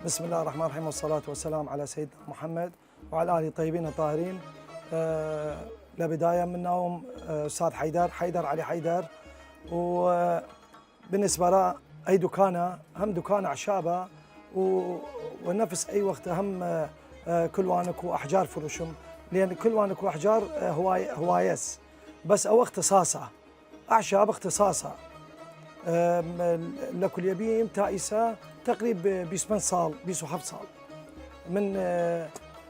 بسم الله الرحمن الرحيم، والصلاة والسلام على سيدنا محمد وعلى آله الطيبين الطاهرين. لبداية منهم أستاذ حيدر علي حيدر. وبالنسبة له أي دكانة هم دكان أعشابة ونفس أي وقت هم كلوانك وأحجار فروشم، لأن كلوانك وأحجار هوايس بس أو اختصاصها أعشاب اختصاصها لكل يبيم تائسة تقريب بيسمن صال بيسو حف صال من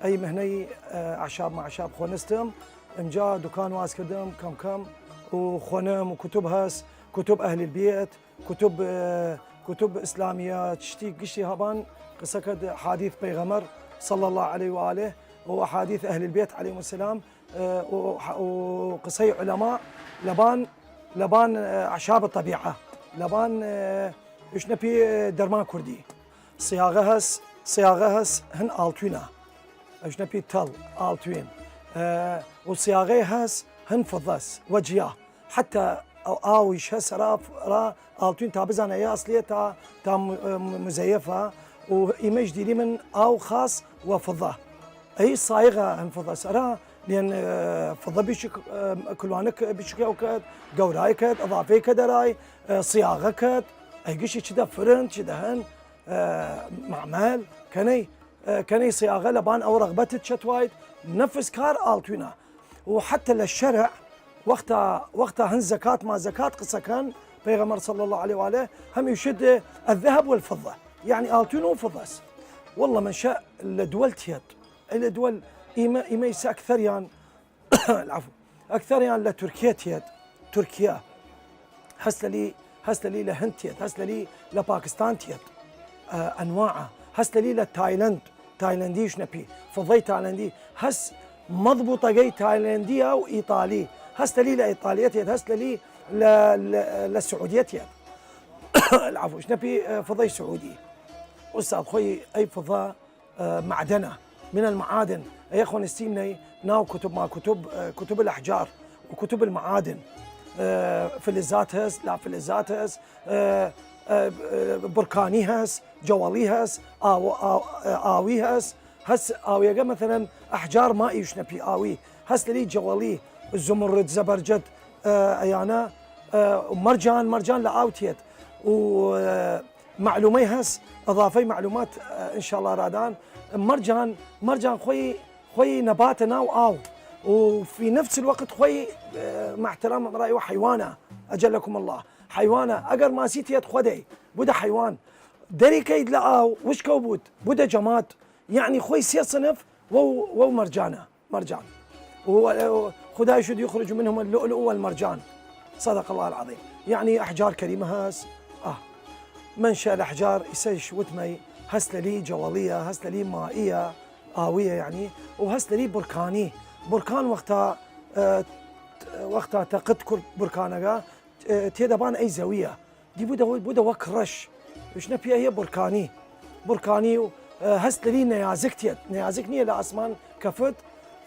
أي مهني أعشاب مع أعشاب خونستم امجا دكان واس كدم كم وخونم وكتب هس كتب أهل البيت كتب إسلامية تشتي قشتي هبان قصة حديث بيغمر صلى الله عليه وآله وأحاديث أهل البيت عليهم السلام وقصي علماء لبان أعشاب الطبيعة لبان إيش نبي درمان كردي صياغة هس هن آلتوينا إيش نبي تل آلتوين والصياغة هس هن فضاس وجيا حتى آويش هس را آلتوين تابزان أي أصلية تا مزيفة وإيمج ديلي من آو خاص وفضة أي صايغة هن فضاس را لأن فضة بيشك كلوانك بيشك أوكاد جوراي كاد أضافي كدراي صياغة كاد أي قشي كذا فرن كذا هن معمل كني صياغة لبان أو رغبتت شتوايد نفس كار آلتوينا. وحتى للشرع وقتها هن زكاة ما زكاة قصة كان بيغمر صلى الله عليه وآله هم يشد الذهب والفضة يعني آلتوين وفضس. والله من شاء الدول تيد الدول إما يسا أكثر يعني العفو أكثر يعني لتركيا تيد تركيا هسلي لهند تيد هسلي لباكستان تيد أنواعه هسلي لتايلاندي شنبي فضي تايلاندي هس مضبوطة جاي تايلاندية وإيطالي هسلي لإيطالية تيد هسلي للسعودية تيد العفو شنبي فضي سعودي. أستاذ خوي أي فضاء معدنة من المعادن يا اخوان استيمني ناو كتب ما كتب الاحجار وكتب المعادن فلزات هس لا فلزات هس بركاني هس جوالي هس آوي هس آوي مثلا احجار مائي يشنبي آوي هس لي جوالي الزمرد زبرجد ايانا مرجان لآوتيت ومعلومي هس اضافي معلومات ان شاء الله رادان مرجان خوي نباتنا وآو وفي نفس الوقت خوي مع احترام رأيه حيوانة أجلكم الله حيوانة أجر ما سيتيت خدي بودا حيوان دري كيد لآو وش كوبود بودا جماد يعني خوي سي صنف مرجان وخداي شد يخرج منهم اللؤلؤ والمرجان صدق الله العظيم. يعني أحجار كريمة هاس منشأ الأحجار يسيش وتمي هسللي جوالية هسللي مائية آوية يعني وهسللي بركان وقتها تقد بركانها تيدبان أي زاوية دي بودا وكرش وش نبي هي بركاني هسللي نيازكني لأسمان كفت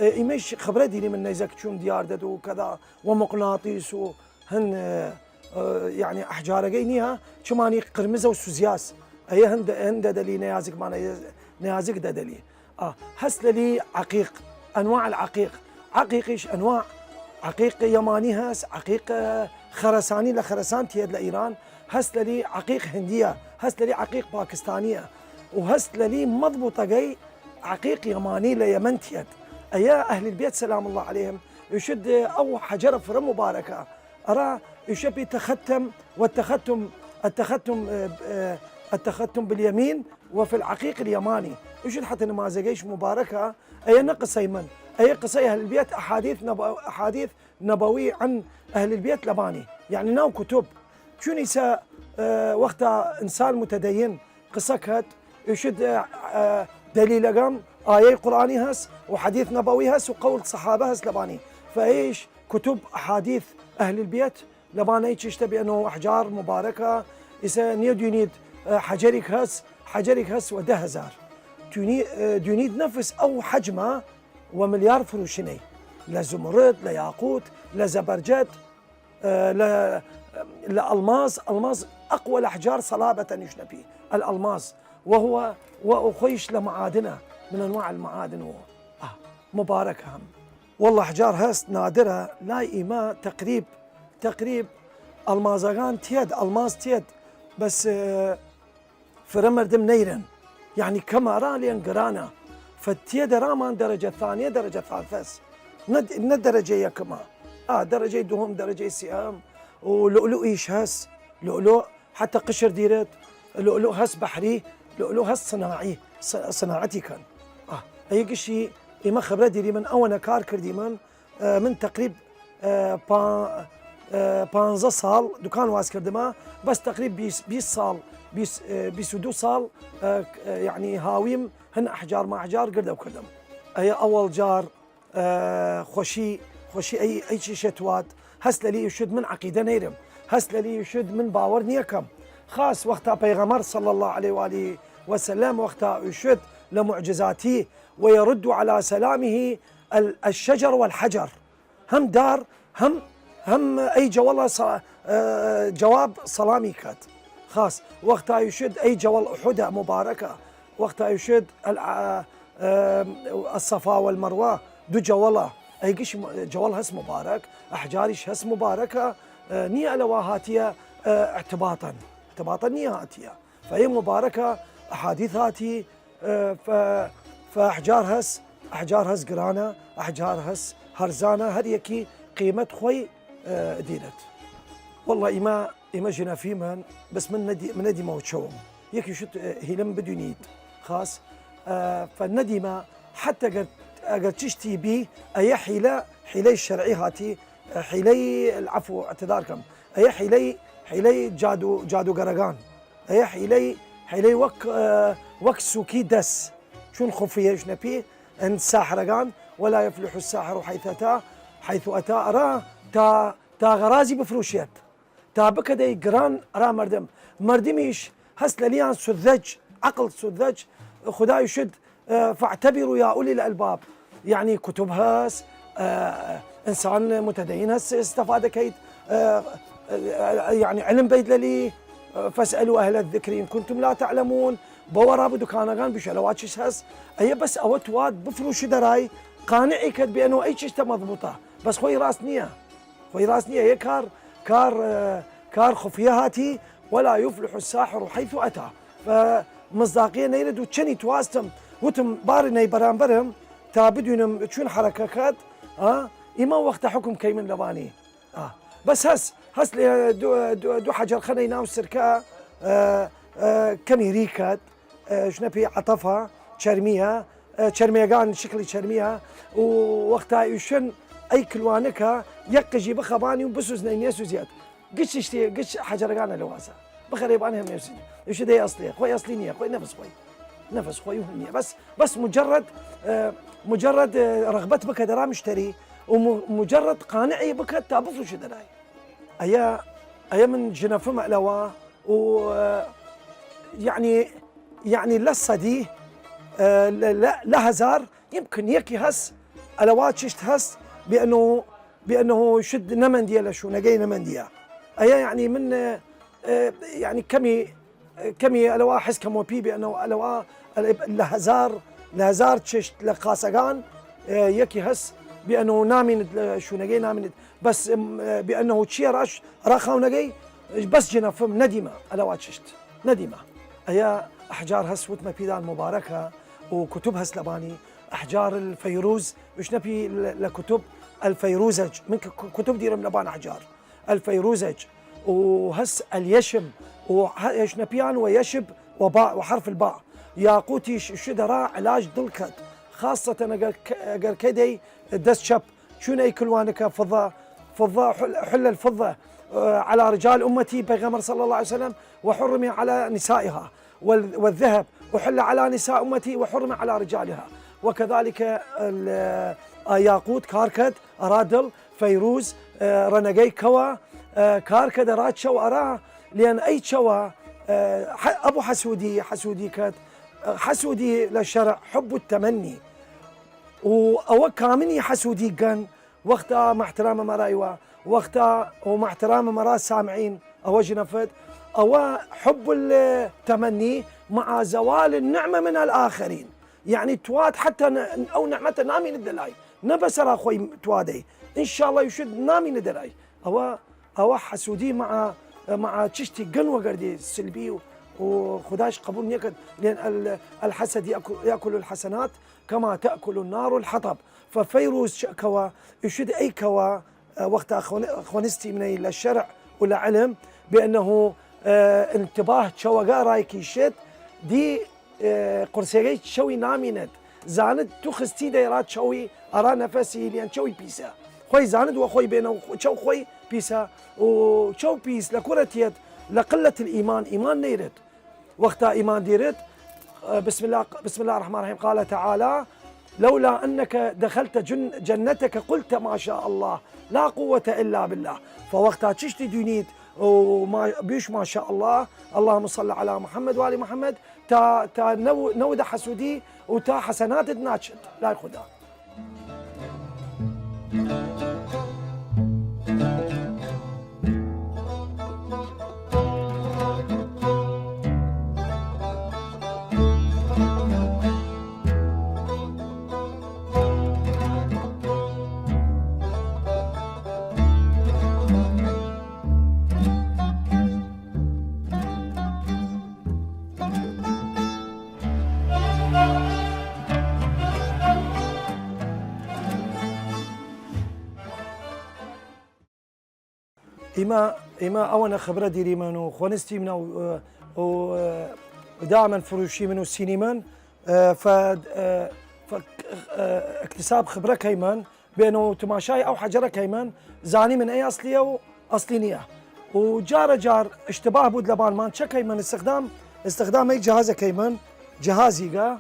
إيميش خبرة ديني من نيزك شوم ديار ددو وكذا ومقناطيس وهن يعني أحجار جينيها شماني قرمزة وسوزياس أي هند دلي نيازك ما نيازك دلي هسللي عقيق أنواع العقيق عقيقش أنواع عقيق يماني هس عقيق خرساني لخرسان تيد لإيران هسللي عقيق هندية هسللي عقيق باكستانية وهسللي مضبوطة جاي عقيق يماني ليمن تيد أيا أهل البيت سلام الله عليهم يشد أو حجر فرم مباركة أرى يشبه تختم التختم باليمين وفي العقيق اليماني يشد حتى نماذجيش مباركة أي نقص يمن أي قصي أهل البيت أحاديث نبوية عن أهل البيت لباني يعني ناو كتب شو نسا وقتها إنسان متدين قصكت يشد دليل قام آية قرآني هس وحديث نبوي هس وقول صحابة هس لباني فإيش كتب أحاديث أهل البيت لباني تشتبه أنه أحجار مباركة إذا نيد حجرك هس ودهزار دونيد نفس أو حجمه ومليار فروشني لزمرد لياقوت لزبرجد لألماس أقوى الأحجار صلابة يشنبي الألماس وهو وأخيش لمعادنه من أنواع المعادن مباركة هم. والله أحجار هست نادرة لا إيماء تقريب المازغان تيد الماس تيد بس فرمردم نيرن يعني كما رالين قرانا فالتيد رامان درجة ثانية درجة ثالثة ند درجة يكما درجة دهم درجة سيام ولؤلؤ إيش هس لؤلؤ حتى قشر ديرت لؤلؤ هس بحري لؤلؤ هس صناعتي كان أي قشي إما خبرة ديري من أونا كار كردي من تقريب 15 سال دكان واس كردما بس تقريب 20 سال 22 سال يعني هاويم هن أحجار مع أحجار قردو كردم أي أول جار خوشي أي شيء شتوات هس لي يشد من عقيدة نيرم هس لي يشد من باور نيكم خاص وقتها بيغمر صلى الله عليه وآله وسلم وقتها يشد لمعجزاته ويرد على سلامه الشجر والحجر هم دار هم أي جواب سلامي كات خاص وقتها يشد أي جوال أحدة مباركة وقتها يشد الصفا والمروة دو جواله أي قش جوال هس مبارك أحجارش هس مباركة نية لواهاتية اعتباطا نية هاتية فهي مباركة أحاديث هاتي فأحجار هس قرانة أحجار هس هرزانة هريكي قيمة خوي دينت والله إما جنا في من بس من ندي موت شوم يكي شت هيلم بدونيد خاص فالندي ما حتى قد تشتي بي أي حيلة الشرعي هاتي حيلي العفو اعتذاركم أي حيلي جادو قرقان أي حيلي وك سوكي دس شون خفية شنبي أن ساحرقان ولا يفلح الساحر حيث أتى أراه تا غرازي بفروشيات تا بكدي قران أراه مردميش هس لليان سذج عقل سذج خدا يشد فاعتبروا يا أولي الألباب يعني كتب هس إنسان متدين هس استفاد كيد يعني علم بيد للي فاسألوا أهل الذكر إن كنتم لا تعلمون بورا بدكانغان بشلواتش هس أي بس أوت واد بفروش دراي قانعي كد بأنه أي شيء مضبوطة بس خوي راس نية هي كار خفية هاتي ولا يفلح الساحر حيث أتى فمصداقية نيرد وتشني تواستم وتم بارني برامبرهم تابدونم تشون حركات إما وقت حكم كيمن لباني بس هس دو حجر خنينا والسركاء كمي ريكات شنبي عطفها تشرميها تشرميقان شكلي تشرميها ووقتها يشن أي كلوانكها يقجي بخباني وبسوز نيسو زياد قش حجرقان لواسا بخريب عنهم يسوي يش ده أصلي خوي أصلي نية خوي نفس خوي وهنية بس مجرد رغبة بك درا مشتري ومجرد قانعي بك تابفلو شو دراي أيا من جنف مألواه و يعني لسه دي لا هزار يمكن يكي هس ألوات ششت هس بأنه شد نمن ديالا شو نجي نمن ديا أيا يعني من يعني كمي ألوا حس كموبي بأنه ألوا لهزار تششت لقاسقان يكي هس بأنه نامين شو نجي نامين بس بأنه تشيراش راخا ونجي بس جنفم نديمة ألوات ششت نديمة أيا أحجار هس وتما بيدان مباركة وكتب هس لباني أحجار الفيروز مش نبي لكتب الفيروزج من كتب ديرم لبان أحجار الفيروزج وهس اليشم وإيش نبيان ويشب وباء وحرف الباء ياقوتي شدراء علاج دلكت خاصة أجر كدي دس شب شو كلوانك فضة حل الفضة على رجال أمتي بيغمر صلى الله عليه وسلم وحرم على نسائها والذهب وحل على نساء أمتي وحرم على رجالها وكذلك ياقوت كاركد أرادل فيروز رنجي كوا كاركد راتشا وأراه لأن أي شوا أبو حسودي كات حسودي للشرع حب التمني أو كامني حسودي كان وقتها مع احترام مرايوا وقتها ومع احترام مرا السامعين أو جنفت أو حب التمني مع زوال النعمة من الآخرين. يعني تواد حتى أو نعمة نامي ندلاي نبسر أخوي توادي إن شاء الله يشد نامي ندلاي أو حسودي مع تشتي قنوة قردي سلبي وخداش قبول يكد، لأن الحسد يأكل الحسنات كما تأكل النار الحطب. ففيروس كوا يشد أي كوا وقت أخوانستي من الشرع ولا علم بأنه انتباه شوقا رايكي شد دي قرصيغي شوي ناميند زاند تخستي ديرات شوي أرى نفسي لأن شوي بيسا خوي زاند وخوي بينه شو خوي بيسا وشو بيس لكرة يد لقلة الإيمان إيمان نيرد وقتها إيمان ديرد. بسم الله الرحمن الرحيم. قال تعالى لولا أنك دخلت جنتك قلت ما شاء الله لا قوة إلا بالله. فوقتها تشتي دونيت وما بيش ما شاء الله اللهم صل على محمد وآل محمد تا نود حسودي وتا حسنات تناشد لا يخدها. إما أونا خبرة ديري منو خوانستي منو ودائما فروشي منو السينمان اكتساب خبرة كيمان بأنه تماشاي أو حجرة كيمان زاني من أي أصلية وأصلينية وجار اشتباه بود لبان مان شا كيمان استخدام أي جهاز كيمان جهازي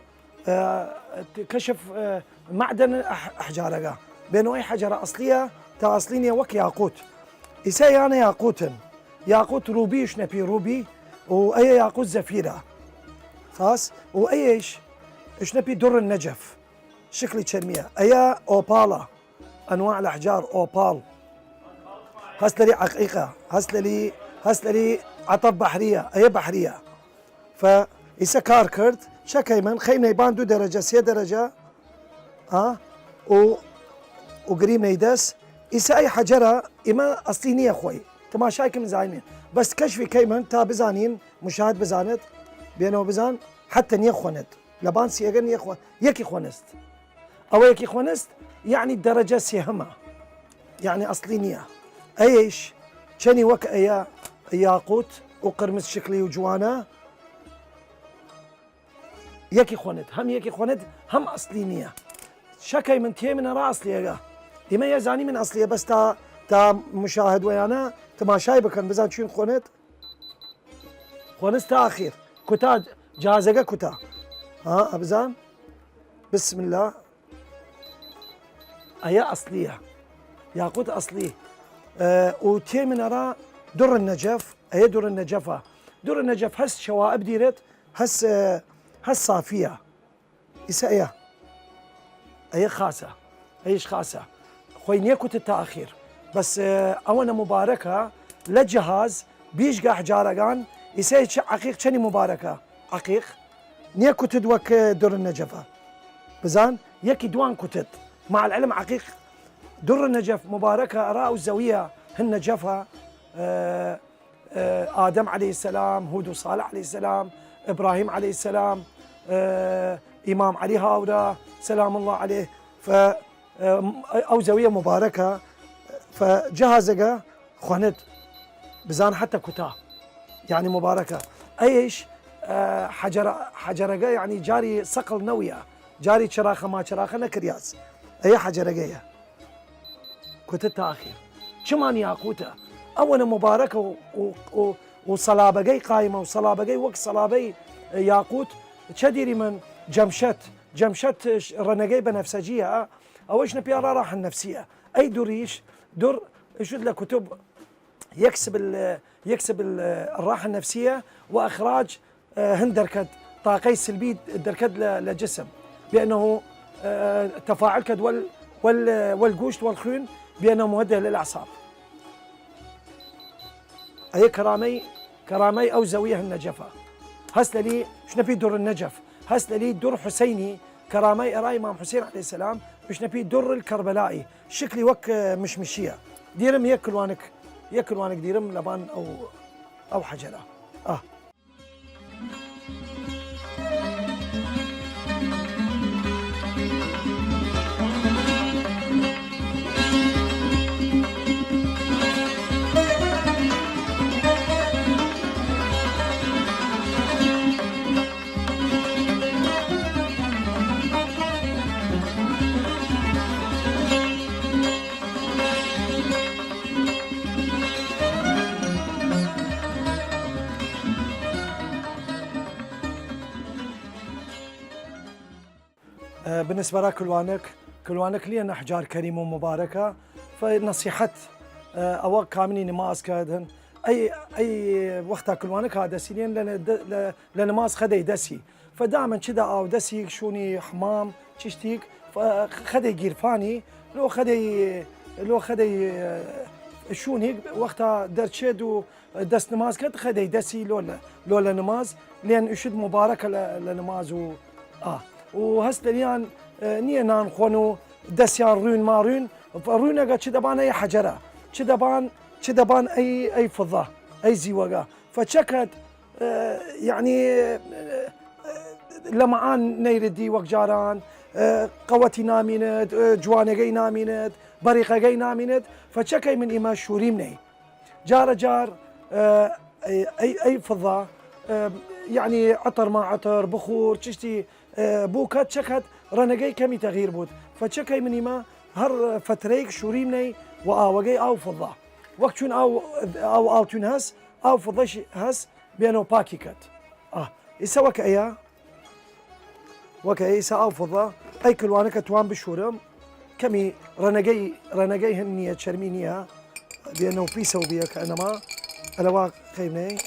كشف معدن أحجارة بأنه أي حجرة أصلية تا أصلينية وك ياقوت إسا أنا ياقوت روبي نبي روبي وأي ياقوت زفيرة خاص وأي إيش نبي در النجف شكل تشمية أي أوبالا أنواع الأحجار أوبال هسلري عقيقة هسلري عطب بحرية أي بحرية. فإسا كاركرد شكيمن خيمة يبان 2 درجة 3 درجة وقريب نيدس إسا أي حجرة إما أصلينية خوي تماشاكم زايمين بس كشفي كيمن تا بزانين مشاهد بزانت بينه بزان حتى نيخونت لبان سيغن يكي خونست أو يكي خونست يعني الدرجة سيهمة يعني أصلينية أيش شني وك أيا ياقوت وقرمز شكلي وجوانا يكي خونت هم أصلينية شكي من تيمن را أصلية إما يزاني من أصلية بس تا مشاهد ويانا تماشاي بكن بزان شون خونست تا أخير كتا جهازك كتا أبزان بسم الله أيا أصلية ياقوت أصلي وتيمن را در النجف أي در النجفة در النجف هس شوائب ديرت هس صافية إسا أي خاصة أيش خاصة خوي نيكوت التأخير بس أونا مباركة لجهاز بيشقى حجارقان يسايد عقيق شني مباركة عقيق نيكوت دوك در النجفة بزان يكي دوان كتت مع العلم عقيق در النجف مباركة أراء الزوية هالنجفة آدم عليه السلام هود وصالح عليه السلام إبراهيم عليه السلام إمام علي هاورا سلام الله عليه أو زاوية مباركة فجهزك خونت بزان حتى كتا يعني مباركة أيش حجرة يعني جاري صقل نوية جاري شراخة ما شراخة نكرياس أي حجرة كتت أخير شمان ياقوتة أولا مباركة وصلابة قايمة وصلابة وقت صلابي ياقوت تشديري من جمشت رنقي بنفسجية أو إيش نبي راحة النفسية أي دريش در يشد له كتب يكسب الراحة النفسية وإخراج هندركد طاقي سلبي دركد للجسم بأنه تفاعل كد والجوشت والخون بأنه مهدئ للأعصاب. أي كرامي أو زاوية النجفة هس لي شنبي در النجف، هس لي در حسيني كرامي أراي إمام حسين عليه السلام، شنبي در الكربلائي شكلي وك مشمشية ديرم ياكل وانك ديرم لبان أو حجرة بالنسبة لك كلوانك لي أحجار كريمة ومباركة، فنصيحة أو كامني نماز كادهن أي وقتها كلوانك هذا سيلين لنماز خدي دسي، فدائما كذا أو دسي شوني حمام تشتيك فخدي جيرفاني لو خدي شوني وقتها درتشد ودس نماز كد خدي دسي لولا نماز لأن أشد مباركة لنماز وهس ليان نيان خونو دسيان رون مارون فرون اجا تشدبان اي حجره تشدبان اي فضه اي زيوغا فشكت يعني لمعان نيردي وقجاران قوتي نامينت جوانجي نامينت بريقجي نامينت فشكي من اما شوريمني جار اي فضه يعني عطر ما عطر بخور تشتي بوكات شكت رنجي كمي تغيير بود فشكي مني ما هر فتريك شوريمني وآوجي أو فضة وقت شون أو آلتون هس أو فضة هس بينو باكي كت إسا وكأيا إسا أو فضة أي كلوانك توان بشورم كمي رنجي هنية شرمينيها بينو بيسو بيا كأنما ألوا خيمني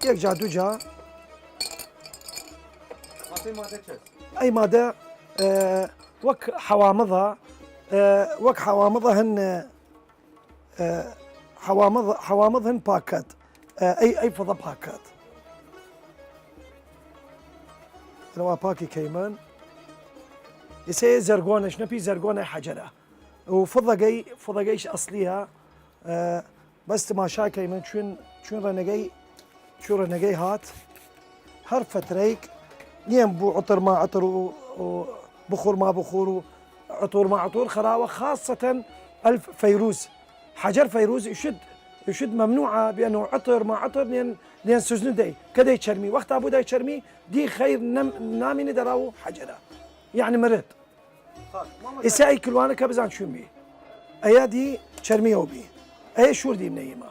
يك جادو جا أي مادة وك حوامضها هن حوامضهن باكات أي فضة باكات لو باكي كيمان يسي زرقونة شنبي زرقونة حجرة وفضة جيش أصليها بس ما شا كيمان شون رنجي هات هر فتريك نيم بو عطر ما عطر وبخور ما بخور عطور ما عطور خراوة خاصة ألف فيروز حجر فيروز يشد ممنوعة بأنه عطر ما عطر لين سجن دي كده يشرمي وقت أبو دا يشرمي دي خير نامي ندراو حجرة يعني مرض إسائي كلوانا كبزان شو بي أيا دي شرمي أو بي أيا شور دي منيمة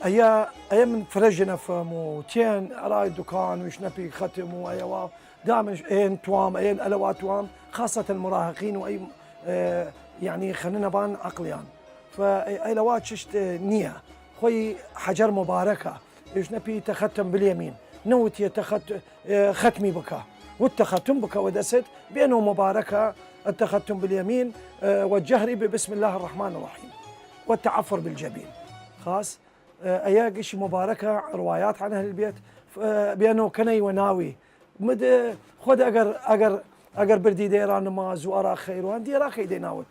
أيا من فرجنا فمو تين أراي دكان ويشنبي ختم وأيا دائما أين توام أين ألوات توام خاصة المراهقين وأي يعني خلينا بان عقليان فأي لوات ششت نية خوي حجر مباركة يشنبي تختم باليمين نوتي ختمي بكا والتختم بكا ودست بأنه مباركة التختم باليمين والجهري بسم الله الرحمن الرحيم والتعفر بالجبين خاص أياق إشي مباركة روايات عن أهل البيت بأنه كني وناوي مد خد أجر بردي ديران نماز وأرا خير وان دي راخي ديناول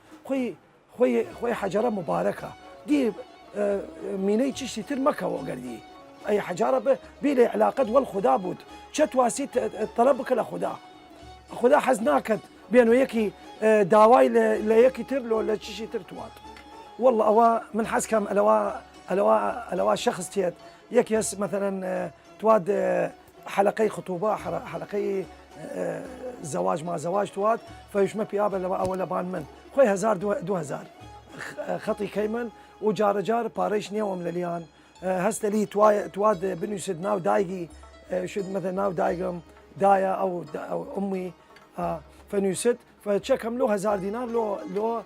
خوي حجرة مباركة دي ميني تشتي ترمكة وقردي أي حجرة بيلي علاقة والخدا بود شت واسيت طلبك لخدا خدا حزناكد بأنه يكي داواي ليكي ترلو ولا تشي ترتوات والله أوا من حس كم ألوا شخص تيت يكيس مثلا تواد حلقي خطوبة حلقي زواج مع زواج تواد فيشمى بيابا أو لبان من خوي 1000 2000 خطي كيمن وجار باريش نيوم لليان هست لي تواد بنيسد ناو دايجي شد مثلا ناو دايجم دايا أو أمي فنيسد فتشكم له 1000 دينار لو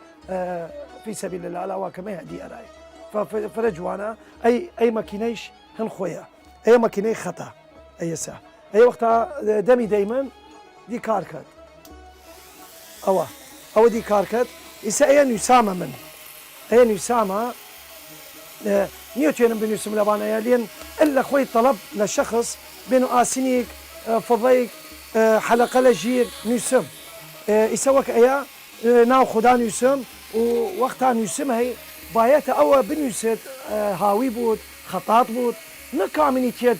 في سبيل الله لا وكما هدي أراي ففرجوانا أي ماكينيش هن خويا أي ماكيني خطأ أي ساعة أي وقتها دمي دايما دي كاركت أو دي كاركت إسا أين يسامى من أين يسامى نيوتين بنيسم لبان أيالين إلا خوي طلب للشخص بينو آسينيك فضيك حلقة لجير نيسم يسوك أيا ناو خدا نيسم ووقتها نيسم هي بايته أو بنيسد هاوي بود خطاط بود نكامني تيد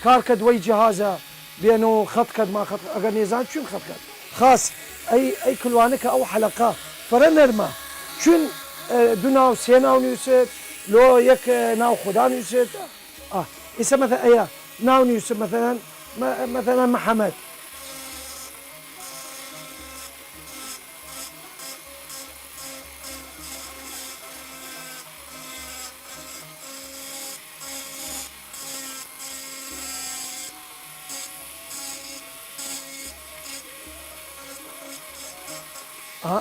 كاركد وي جهازه بينو خط كد ما خط اگر نيزان شون خط كد خاص اي كلوانك او حلقه فرنرما شون دو ناو سي ناو نيوسد لو يك ناو خدا نيوسد إسا مثلا ايا ناو نيوسد مثلا محمد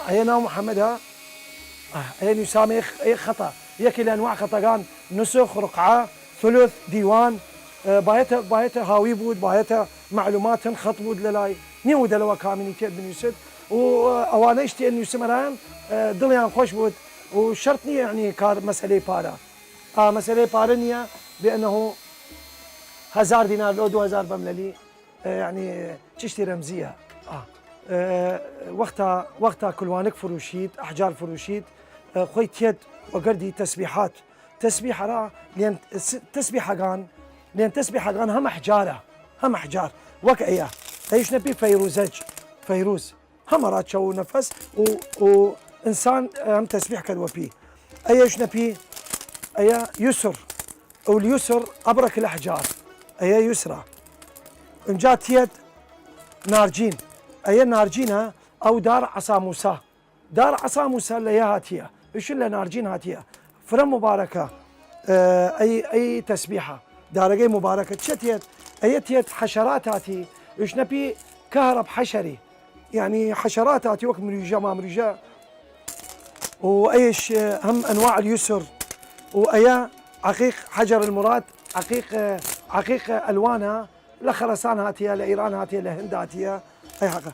اي ناو محمد اي يسامي اي خطا يكي الانواع خطاقان نسخ رقعه ثلث ديوان بايته هاوي بود بايته معلومات خط بود للاي نيو دلوا كامينيتيت بن يوسف وانا اشتي ان يسمران دليان خوش بود وشرطني يعني كار مساله بارا مساله بارنيا بانه 1000 دينار لو 2000 بمللي يعني تشتي رمزيه وقتها كلوانك فروشيد احجار فروشيد خويت يد وقردي تسبيحات تسبيحه را لان تسبيحه كان لان تسبيحه كان هم احجار وك اياه ايش نبي فيروز هم رات شو نفس وانسان هم تسبيح كدوبي ايش نبي ايا يسر واليسر ابرك الاحجار ايا يسرى ان جات يد نارجين اي نارجينها او دار عصا موسى اللي هاتيه ايش اللي نارجين هاتيه فرم مباركه اي تسبيحه دارجي مباركه تشتيت ايتيت حشرات هاتي ايش نبي كهرب حشري يعني حشرات هاتي وقت مريجا ما مريجا وايش هم انواع اليسر وايا عقيق حجر المراد عقيق الوانها لخرسان هاتيه لايران هاتيه لهند هاتيه اي حقا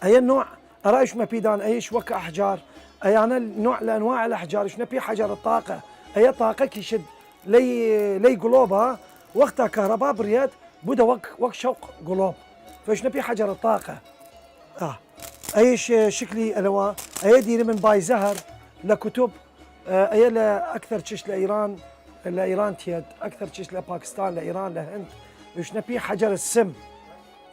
اي نوع ارايش ما بيدان ايش وك احجار اي انا نوع لانواع الاحجار ايش نبي حجر الطاقه اي طاقه كيشد لي قلوبها وقتها كهرباء بريد بدا وك شوق قلوب فايش نبي حجر الطاقه ايش شكلي الوا اي ديري من باي زهر لكتب اي لاكثر تشش لايران تيد اكثر تشش لباكستان لايران لهند ايش نبي حجر السم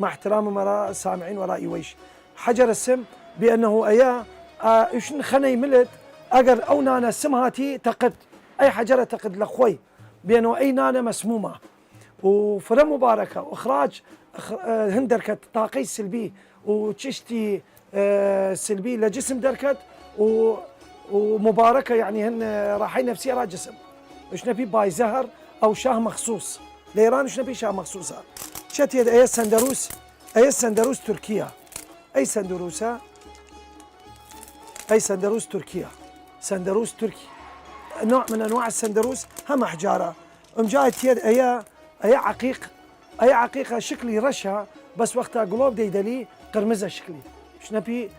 مع احترام مرا سامعين ورائي ويش حجر السم بانه ايا ايش خني ملت اجر او نانا السم هاتي تقد اي حجره تقد لخوي بانه اي نانا مسمومه وفرا مباركه واخراج هندركت طاقي سلبي وتشتي سلبي لجسم دركت ومباركه يعني هن راحي نفسيه على جسم ايش نبي باي زهر او شاه مخصوص لايران ايش نبي شاه مخصوصه شتيت اي سندروس تركيا اي سندروس تركيا سندروس تركي نوع من انواع السندروس هم احجاره جايت يد اي عقيقه شكلي رشا بس وقتها قلوب ديدلي قرمزه شكلي ايش نبي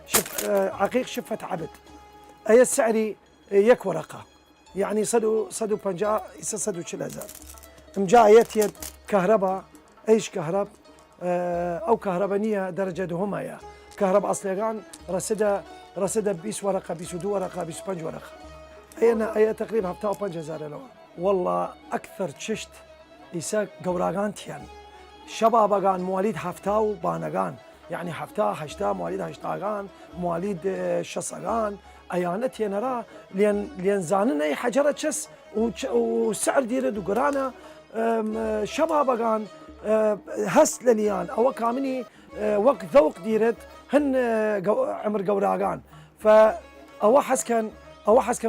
عقيق شفه عبد اي السعري يك ورقه يعني صدو بنجا صدو 3000 مجايت يد كهرباء ايش كهرب او كهربانيه درجه دهمايا كهرب اصليغان رصده بيس ورقه بيس دو ورقه بيس بنج ورقه اي تقريبا هفتاو بنج هزار لو والله اكثر تششت يسا قوراغان تيان شبابغان مواليد هفتاو بانغان يعني هشتا مواليد هشتاغان مواليد شصغان ايانت ينرا لين زانن اي حجره تشس وسعر ديرد وقرانا شبابغان هس لليان او كامني وقت ذوق ديرت هن عمر قوراغان فأو حس كان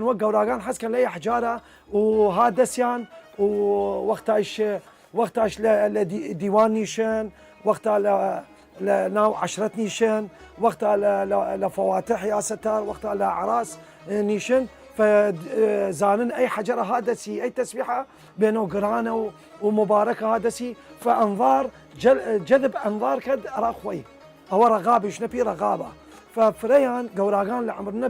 وقت قوراغان حس كان لي حجاره وهادسيان وقتاش ديوان نيشان وقتها ناو عشرة نيشان وقتها لفواتح يا ستار وقتها لأعراس نيشان فزانن اي حجره هادسي اي تسبيحه بينه قرانه ومباركه هادسي فانظار جذب انظار كد اراخوي او رغابه شنبي رغابه ففريان قوراغان لعمرنا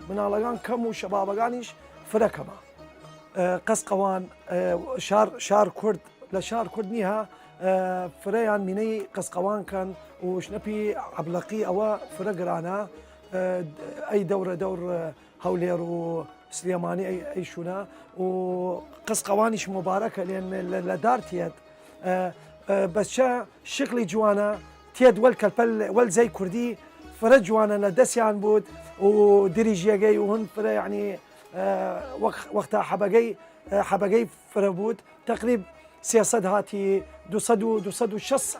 من الاغان كم وشبابغانيش فركما قسقوان شار كرد لشار كرد نيها فريان ميني قسقوان كان وشنبي عبلقي أو فرقرانا أي دور هولير وسليماني أي شونا وقسقوانيش مباركة لأن لدار تيد بس شا شكلي جوانا تيد والكالبل والزي كردي فرج جوانا لدسيان بود ودريجيا جاي وهن فرا يعني وقتها حبقي فربود تقريب سياسات هاتي دو شص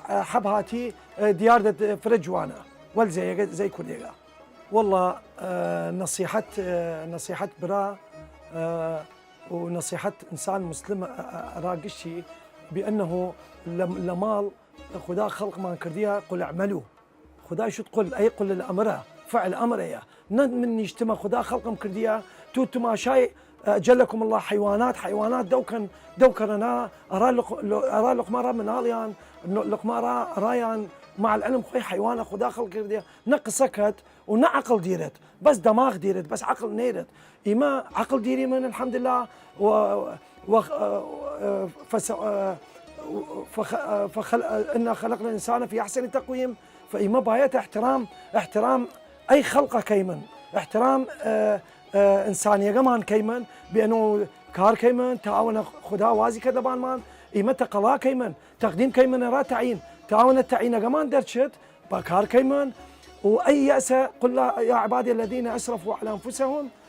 حب هاتي ديار فرج جوانا والزي زي كرديغا والله نصيحة برا ونصيحة إنسان مسلم راقشي بأنه لمال خدا خلق ما كرديها قل اعملوا خدا شو تقول أي قل الأمرة فعل أمر يا من يجتمع خدا خلق كرديها توتما شاي جلكم الله حيوانات دوكن أنا أرى لقمارة من آليان لقمارة رايان مع العلم خوي حيوانة خدا خلق كرديها نقصكت ونعقل ديرت بس دماغ ديرت بس عقل نيرت إما عقل ديري من الحمد لله إنا خلقنا الإنسان في أحسن تقويم فإما بايت احترام أي خلقة كيمن احترام إنسانية كمان كيمن بأنه كار كيمن تعاون خدا وازي كذا بان مان إما تقلا كيمن تقديم كيمن را تعيين تعاون التعيين كمان درشت بكار كيمن وأي يأس قل يا عبادي الذين أسرفوا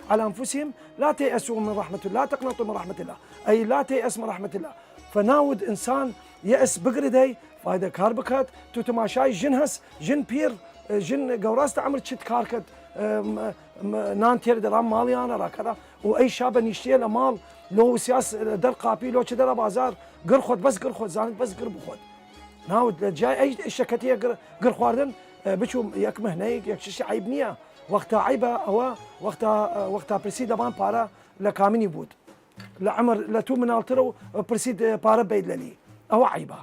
على أنفسهم لا تيأسوا من رحمة الله لا تقنطوا من رحمة الله أي لا تيأس من رحمة الله فناود إنسان يأس بقردي فايدة كاربكات توتماشاي جنهس جن بير جن قوراس تعمل تشت كاركت نانتير درام ماليانا راكذا وأي شاب يشتري له مال لو سياس در قابي لو كذا بازار قرخد بس قرخد زانت بس قرب خد ناود جاي أي شكتية قرخواردن بشو يك مهنيك يك شيء عيب نية وقتها عيبة أو وقتها برسيد بان بارا لكاميني بود لعمر لتو من الترو برسيد بارا بيد للي أو عيبة